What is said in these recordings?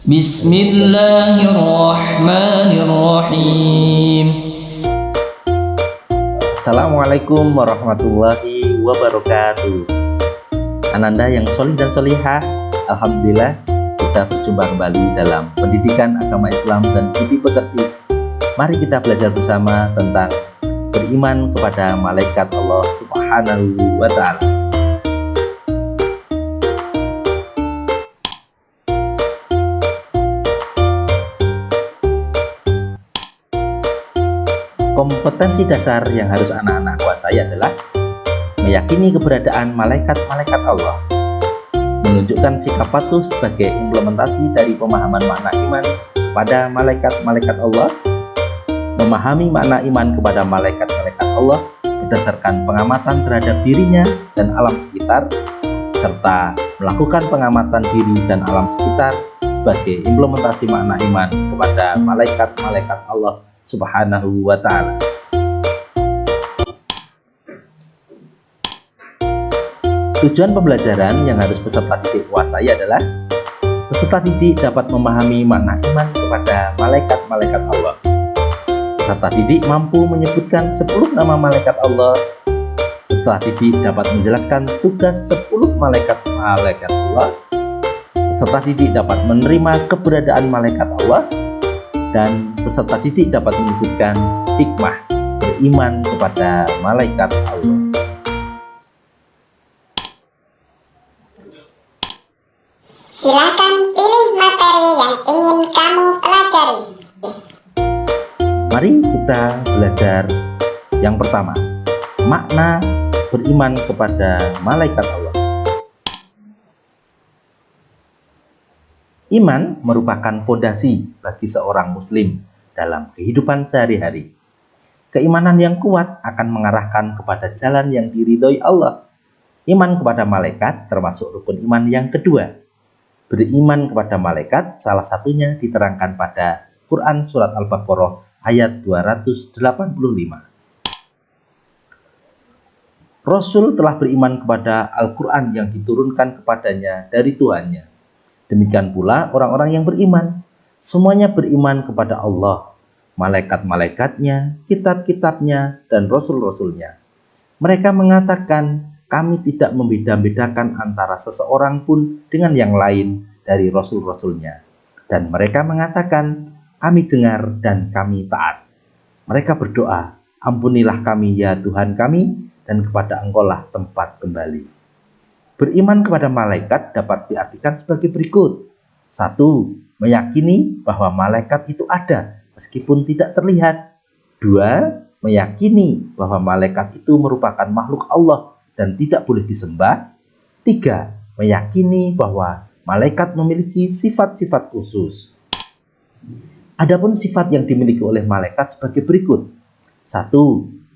Bismillahirrahmanirrahim. Assalamualaikum warahmatullahi wabarakatuh. Ananda yang solih dan solihah, alhamdulillah kita berjumpa kembali dalam pendidikan agama Islam dan budi pekerti. Mari kita belajar bersama tentang beriman kepada malaikat Allah Subhanahu wa Ta'ala. Kompetensi dasar yang harus anak-anak kuasai adalah meyakini keberadaan malaikat-malaikat Allah, menunjukkan sikap patuh sebagai implementasi dari pemahaman makna iman pada malaikat-malaikat Allah, memahami makna iman kepada malaikat-malaikat Allah berdasarkan pengamatan terhadap dirinya dan alam sekitar, serta melakukan pengamatan diri dan alam sekitar sebagai implementasi makna iman kepada malaikat-malaikat Allah Subhanahu wa Ta'ala. Tujuan pembelajaran yang harus peserta didik kuasai adalah peserta didik dapat memahami makna iman kepada malaikat-malaikat Allah. Peserta didik mampu menyebutkan 10 nama malaikat Allah. Peserta didik dapat menjelaskan tugas 10 malaikat-malaikat Allah. Peserta didik dapat menerima keberadaan malaikat Allah. Dan peserta didik dapat menyebutkan hikmah beriman kepada malaikat Allah. Silakan pilih materi yang ingin kamu pelajari. Mari kita belajar yang pertama, makna beriman kepada malaikat Allah. Iman merupakan fondasi bagi seorang muslim dalam kehidupan sehari-hari. Keimanan yang kuat akan mengarahkan kepada jalan yang diridhoi Allah. Iman kepada malaikat termasuk rukun iman yang kedua. Beriman kepada malaikat salah satunya diterangkan pada Quran Surat Al-Baqarah ayat 285. Rasul telah beriman kepada Al-Quran yang diturunkan kepadanya dari Tuhannya. Demikian pula orang-orang yang beriman, semuanya beriman kepada Allah, malaikat-malaikatnya, kitab-kitabnya, dan rasul-rasulnya. Mereka mengatakan, kami tidak membeda-bedakan antara seseorang pun dengan yang lain dari rasul-rasulnya. Dan mereka mengatakan, kami dengar dan kami taat. Mereka berdoa, ampunilah kami ya Tuhan kami, dan kepada Engkau-lah tempat kembali. Beriman kepada malaikat dapat diartikan sebagai berikut. 1. Meyakini bahwa malaikat itu ada meskipun tidak terlihat. 2. Meyakini bahwa malaikat itu merupakan makhluk Allah dan tidak boleh disembah. 3. Meyakini bahwa malaikat memiliki sifat-sifat khusus. Adapun sifat yang dimiliki oleh malaikat sebagai berikut. 1.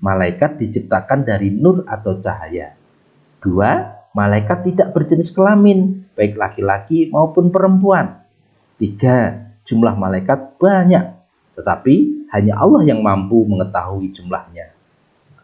Malaikat diciptakan dari nur atau cahaya. 2. Malaikat tidak berjenis kelamin, baik laki-laki maupun perempuan. 3. Jumlah malaikat banyak, tetapi hanya Allah yang mampu mengetahui jumlahnya.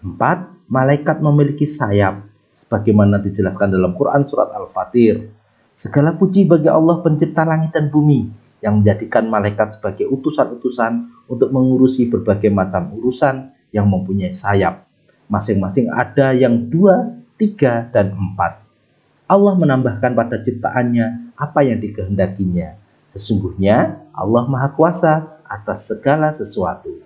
4. Malaikat memiliki sayap, sebagaimana dijelaskan dalam Quran Surat Al-Fatir. Segala puji bagi Allah pencipta langit dan bumi, yang menjadikan malaikat sebagai utusan-utusan untuk mengurusi berbagai macam urusan yang mempunyai sayap. Masing-masing ada yang 2, 3, dan 4. Allah menambahkan pada ciptaannya apa yang dikehendakinya. Sesungguhnya Allah Maha Kuasa atas segala sesuatu.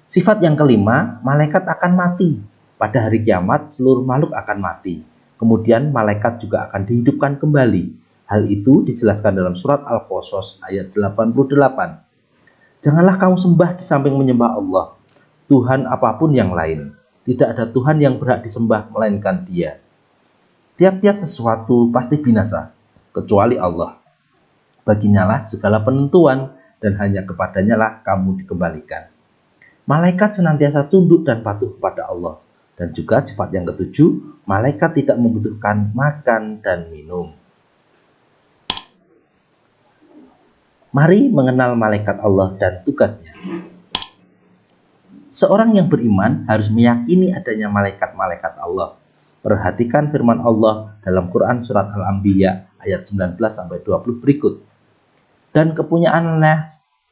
Sifat yang kelima, malaikat akan mati. Pada hari kiamat seluruh makhluk akan mati. Kemudian malaikat juga akan dihidupkan kembali. Hal itu dijelaskan dalam surat Al-Qasas ayat 88. Janganlah kamu sembah di samping menyembah Allah, Tuhan apapun yang lain. Tidak ada Tuhan yang berhak disembah melainkan Dia. Tiap-tiap sesuatu pasti binasa, kecuali Allah. Baginya lah segala penentuan dan hanya kepadanya lah kamu dikembalikan. Malaikat senantiasa tunduk dan patuh kepada Allah. Dan juga sifat yang ketujuh, malaikat tidak membutuhkan makan dan minum. Mari mengenal malaikat Allah dan tugasnya. Seorang yang beriman harus meyakini adanya malaikat-malaikat Allah. Perhatikan firman Allah dalam Quran Surat Al-Anbiya ayat 19-20 berikut. Dan kepunyaanlah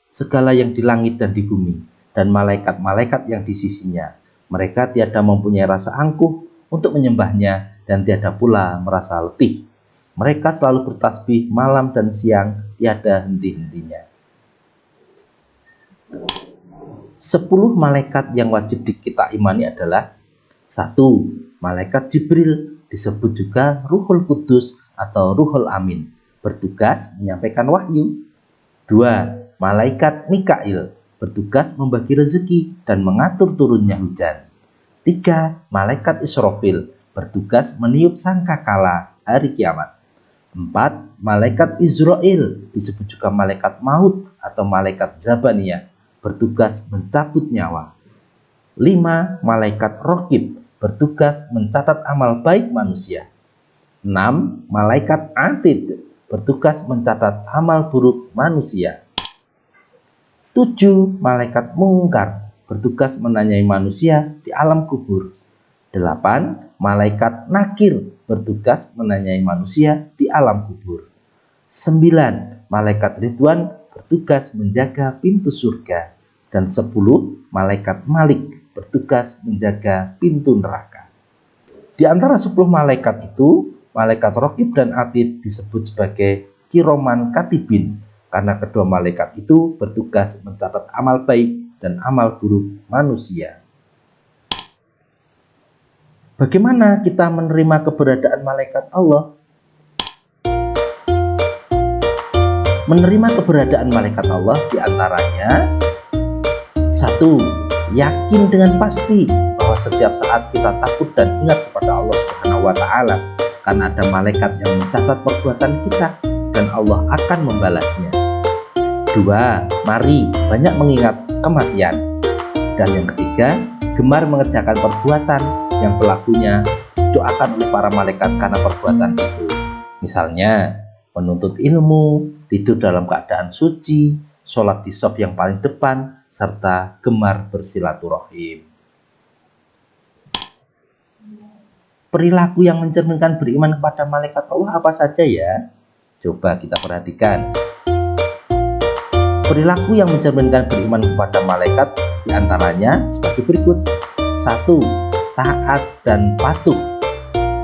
segala yang di langit dan di bumi, dan malaikat-malaikat yang di sisinya. Mereka tiada mempunyai rasa angkuh untuk menyembahnya, dan tiada pula merasa letih. Mereka selalu bertasbih malam dan siang, tiada henti-hentinya. 10 malaikat yang wajib kita imani adalah: 1. Malaikat Jibril, disebut juga Ruhul Kudus atau Ruhul Amin, bertugas menyampaikan wahyu. 2. Malaikat Mikail, bertugas membagi rezeki dan mengatur turunnya hujan. 3. Malaikat Israfil, bertugas meniup sangkakala hari kiamat. 4. Malaikat Israel, disebut juga malaikat maut atau malaikat Zabaniyah, bertugas mencabut nyawa. 5. Malaikat Raqib, bertugas mencatat amal baik manusia. 6. Malaikat Atid, bertugas mencatat amal buruk manusia. 7. Malaikat Mungkar, bertugas menanyai manusia di alam kubur. 8. Malaikat Nakir, bertugas menanyai manusia di alam kubur. 9. Malaikat Ridwan, bertugas menjaga pintu surga. Dan 10. Malaikat Malik, bertugas menjaga pintu neraka. Di antara 10 malaikat itu, malaikat Raqib dan Atid disebut sebagai Kiroman Katibin, karena kedua malaikat itu bertugas mencatat amal baik dan amal buruk manusia. Bagaimana kita menerima keberadaan malaikat Allah? Menerima keberadaan malaikat Allah diantaranya: 1. Yakin dengan pasti bahwa setiap saat kita takut dan ingat kepada Allah Subhanahu wa Ta'ala, karena ada malaikat yang mencatat perbuatan kita dan Allah akan membalasnya. 2. Mari banyak mengingat kematian. Dan yang ketiga, gemar mengerjakan perbuatan yang pelakunya didoakan oleh para malaikat karena perbuatan itu. Misalnya, menuntut ilmu, tidur dalam keadaan suci, sholat di shaf yang paling depan, serta gemar bersilaturahim. Perilaku yang mencerminkan beriman kepada malaikat Allah apa saja ya? Coba kita perhatikan. Perilaku yang mencerminkan beriman kepada malaikat diantaranya sebagai berikut. 1. Taat dan patuh.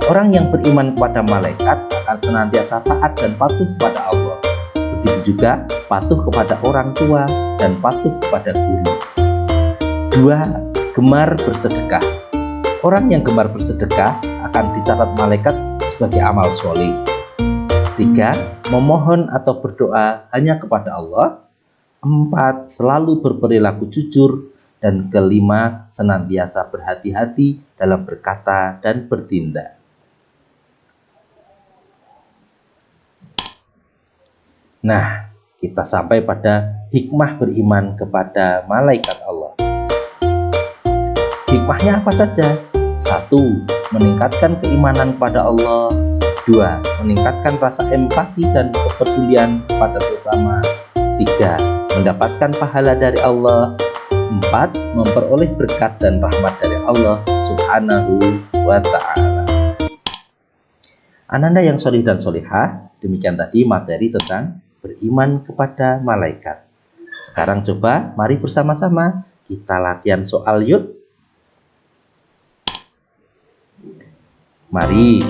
Orang yang beriman kepada malaikat akan senantiasa taat dan patuh kepada Allah. Begitu juga patuh kepada orang tua dan patuh kepada guru. 2. Gemar bersedekah. Orang yang gemar bersedekah akan dicatat malaikat sebagai amal solih. 3. Memohon atau berdoa hanya kepada Allah. 4. Selalu berperilaku jujur. Dan 5. Senantiasa berhati-hati dalam berkata dan bertindak. Nah, kita sampai pada hikmah beriman kepada malaikat Allah. Hikmahnya apa saja? 1. Meningkatkan keimanan kepada Allah. 2. Meningkatkan rasa empati dan kepedulian pada sesama. 3. Mendapatkan pahala dari Allah. 4. Memperoleh berkat dan rahmat dari Allah Subhanahu wa Ta'ala. Ananda yang sholih dan sholihah, demikian tadi materi tentang beriman kepada malaikat. Sekarang coba mari bersama-sama kita latihan soal yuk. Mari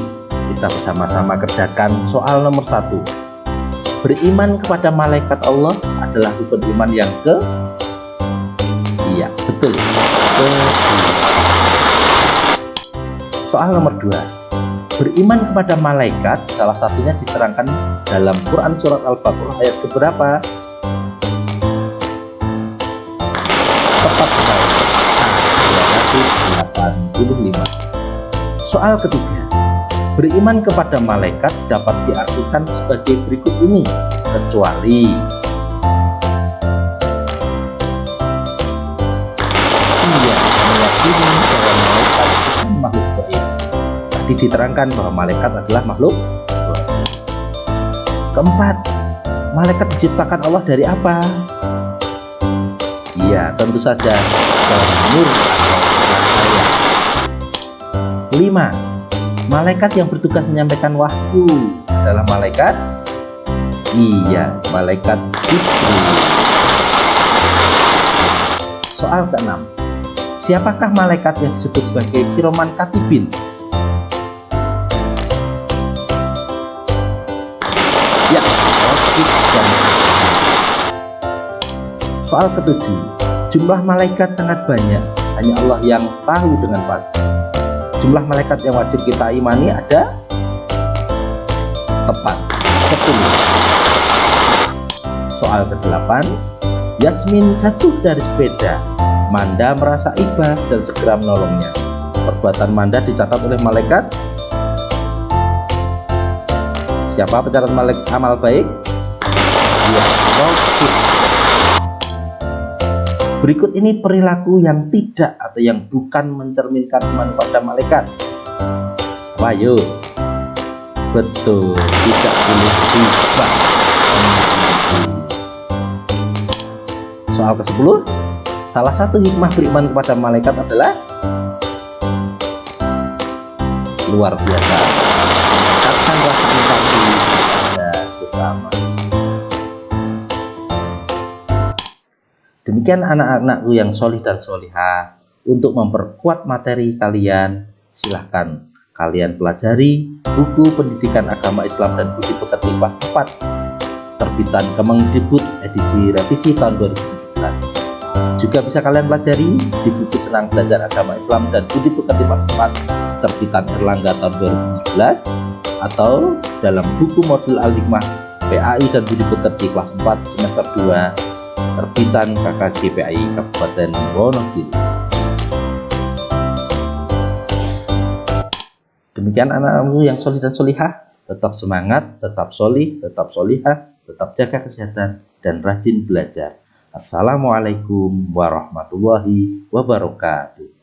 kita bersama-sama kerjakan soal nomor 1. Beriman kepada malaikat Allah adalah rukun iman yang Iya, betul. Soal nomor 2. Beriman kepada malaikat salah satunya diterangkan dalam Quran surat Al-Baqarah ayat keberapa? Tepat sekali. 285. Soal ketiga. Beriman kepada malaikat dapat diartikan sebagai berikut ini, kecuali meyakini bahwa malaikat bukan makhluk gaib. Tadi diterangkan bahwa malaikat adalah makhluk gaib. Keempat, malaikat diciptakan Allah dari apa? Iya, tentu saja dari nur atau cahaya. 5. Malaikat yang bertugas menyampaikan wahyu adalah malaikat? Iya, malaikat Jibril. Soal ke-6. Siapakah malaikat yang disebut sebagai Kiroman Katibin? Ya, Raqib dan Atid. Soal ke-7. Jumlah malaikat sangat banyak, hanya Allah yang tahu dengan pasti. Jumlah malaikat yang wajib kita imani ada? Tepat, 10. Soal ke-8. Yasmin jatuh dari sepeda. Manda merasa iba dan segera menolongnya. Perbuatan Manda dicatat oleh malaikat. Siapa pencatat malaikat amal baik? Ya, Raqib. Berikut ini perilaku yang tidak atau yang bukan mencerminkan iman pada malaikat. Ayo. Betul, tidak boleh ghibah. Soal ke-10. Salah satu hikmah beriman kepada malaikat adalah luar biasa, meningkatkan rasa empati pada sesama. Demikian anak-anakku yang solih dan solihah. Untuk memperkuat materi kalian, silahkan kalian pelajari buku Pendidikan Agama Islam dan Budi Pekerti kelas 4 terbitan Kemendikbud edisi revisi tahun 2017. Juga bisa kalian pelajari di buku Senang Belajar Agama Islam dan Budi Pekerti kelas 4 terbitan Erlangga tahun 2017, atau dalam buku modul Al-Hikmah PAI dan Budi Pekerti kelas 4 semester 2 terbitan KKG PAI Kabupaten Wonogiri. Demikian anak-anakku yang solih dan solihah, tetap semangat, tetap solih, tetap solihah, tetap jaga kesehatan, dan rajin belajar. Assalamualaikum warahmatullahi wabarakatuh.